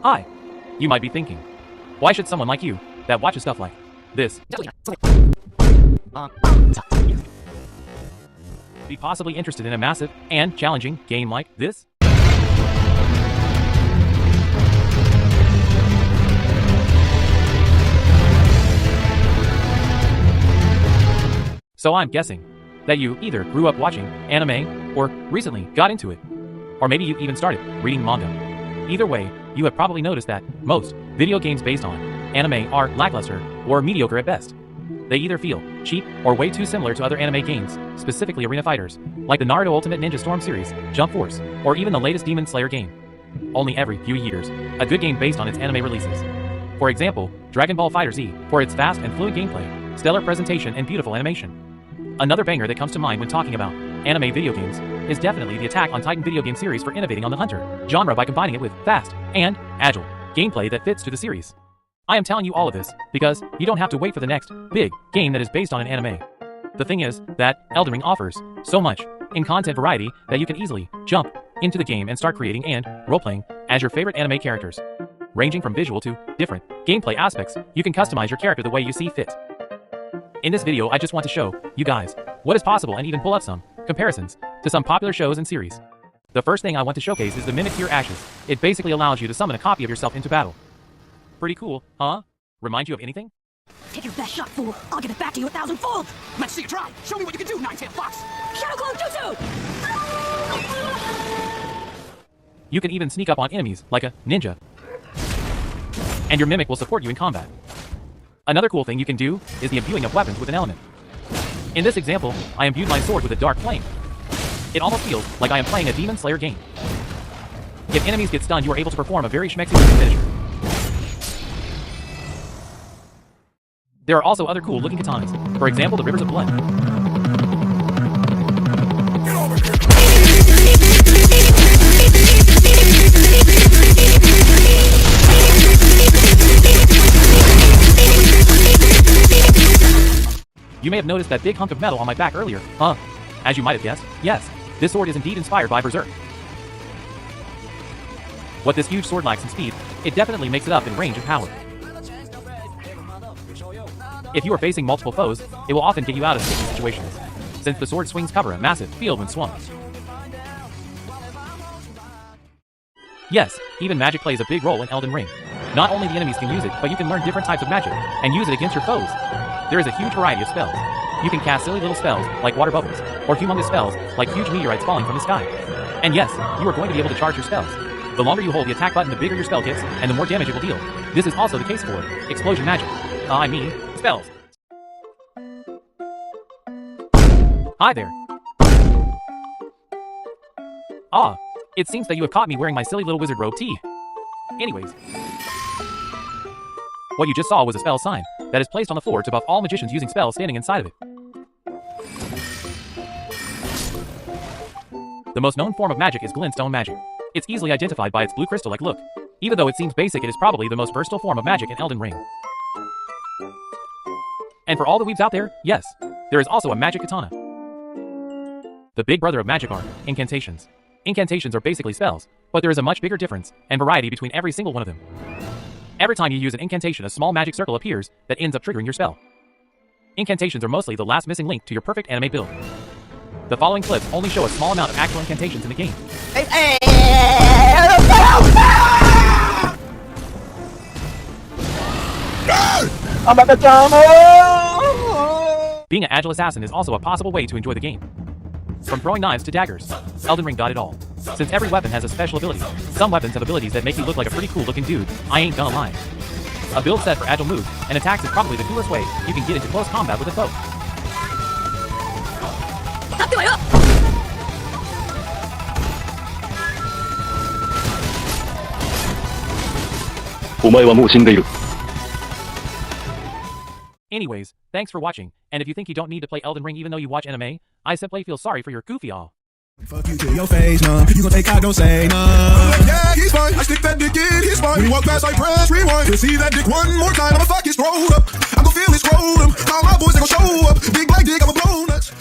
Hi. You might be thinking, why should someone like you, that watches stuff like this, be possibly interested in a massive and challenging game like this? So I'm guessing that you either grew up watching anime or recently got into it. Or maybe you even started reading manga. Either way, you have probably noticed that most video games based on anime are lackluster or mediocre at best. They either feel cheap or way too similar to other anime games, specifically arena fighters, like the Naruto Ultimate Ninja Storm series, Jump Force, or even the latest Demon Slayer game. Only every few years, a good game based on its anime releases. For example, Dragon Ball FighterZ, for its fast and fluid gameplay, stellar presentation, and beautiful animation. Another banger that comes to mind when talking about anime video games is definitely the Attack on Titan video game series for innovating on the Hunter genre by combining it with fast and agile gameplay that fits to the series. I am telling you all of this because you don't have to wait for the next big game that is based on an anime. The thing is that Elden Ring offers so much in content variety that you can easily jump into the game and start creating and role-playing as your favorite anime characters. Ranging from visual to different gameplay aspects, you can customize your character the way you see fit. In this video, I just want to show you guys what is possible and even pull up some comparisons to some popular shows and series. The first thing I want to showcase is the Mimic Tier Ashes. It basically allows you to summon a copy of yourself into battle. Pretty cool, huh? Remind you of anything? Take your best shot, fool. I'll give it back to you 1,000-fold. Let's see you try. Show me what you can do, Nine-Tailed Fox. Shadow Clone Jutsu! You can even sneak up on enemies like a ninja. And your mimic will support you in combat. Another cool thing you can do is the imbuing of weapons with an element. In this example, I imbued my sword with a dark flame. It almost feels like I am playing a Demon Slayer game. If enemies get stunned, you are able to perform a very schmexy finisher. There are also other cool looking katanas. For example, the Rivers of Blood. You may have noticed that big hunk of metal on my back earlier, huh? As you might have guessed, yes, this sword is indeed inspired by Berserk. What this huge sword lacks in speed, it definitely makes it up in range and power. If you are facing multiple foes, it will often get you out of sticky situations, since the sword swings cover a massive field when swung. Yes, even magic plays a big role in Elden Ring. Not only the enemies can use it, but you can learn different types of magic, and use it against your foes. There is a huge variety of spells. You can cast silly little spells, like water bubbles, or humongous spells, like huge meteorites falling from the sky. And yes, you are going to be able to charge your spells. The longer you hold the attack button, the bigger your spell gets, and the more damage it will deal. This is also the case for explosion magic. I mean, spells. Hi there. Ah, it seems that you have caught me wearing my silly little wizard robe tee. Anyways. What you just saw was a spell sign that is placed on the floor to buff all magicians using spells standing inside of it. The most known form of magic is glintstone magic. It's easily identified by its blue crystal-like look. Even though it seems basic, it is probably the most versatile form of magic in Elden Ring. And for all the weebs out there, yes, there is also a magic katana. The big brother of magic are incantations. Incantations are basically spells, but there is a much bigger difference and variety between every single one of them. Every time you use an incantation, a small magic circle appears that ends up triggering your spell. Incantations are mostly the last missing link to your perfect anime build. The following clips only show a small amount of actual incantations in the game. Being an agile assassin is also a possible way to enjoy the game. From throwing knives to daggers, Elden Ring got it all. Since every weapon has a special ability, some weapons have abilities that make you look like a pretty cool looking dude, I ain't gonna lie. A build set for agile moves and attacks is probably the coolest way you can get into close combat with a foe. Anyways, thanks for watching, and if you think you don't need to play Elden Ring even though you watch anime, I simply feel sorry for your goofy all. Fuck you to your face, nah. You gon' take out, don't say nah. Yeah, he's fine. I stick that dick in his spine. When he walk past, I press rewind. To see that dick one more time, I'ma fuck his throat up. I'm gon' feel his scrotum. All my boys, they gon' show up. Big black dick, I'ma blow nuts.